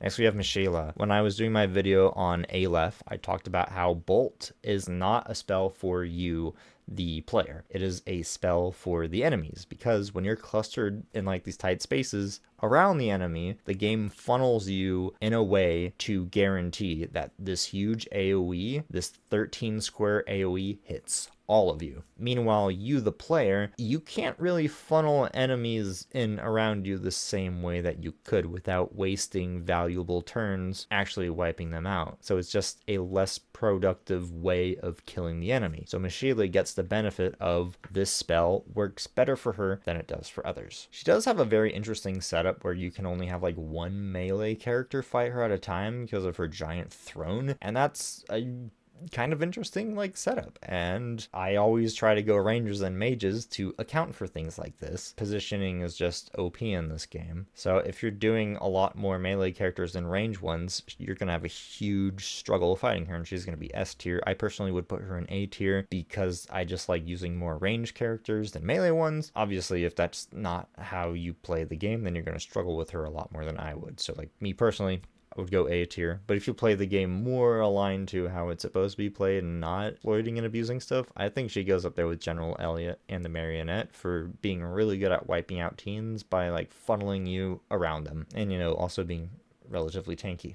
Next we have Mishaela. When I was doing my video on Aleph, I talked about how Bolt is not a spell for you, the player. It is a spell for the enemies, because when you're clustered in like these tight spaces around the enemy, the game funnels you in a way to guarantee that this huge AoE, this 13 square AoE, hits all of you. Meanwhile, you, the player, you can't really funnel enemies in around you the same way that you could without wasting valuable turns actually wiping them out. So it's just a less productive way of killing the enemy. So Mishaela gets the benefit of this spell, works better for her than it does for others. She does have a very interesting setup where you can only have like one melee character fight her at a time because of her giant throne, and that's a kind of interesting like setup, and I always try to go rangers and mages to account for things like this. Positioning is just OP in this game, so if you're doing a lot more melee characters than range ones, you're gonna have a huge struggle fighting her, and she's gonna be S tier. I personally would put her in A tier because I just like using more range characters than melee ones. Obviously, if that's not how you play the game, then you're gonna struggle with her a lot more than I would. So like me personally, I would go A tier. But if you play the game more aligned to how it's supposed to be played and not exploiting and abusing stuff, I think she goes up there with General Elliot and the Marionette for being really good at wiping out teams by like funneling you around them, and also being relatively tanky.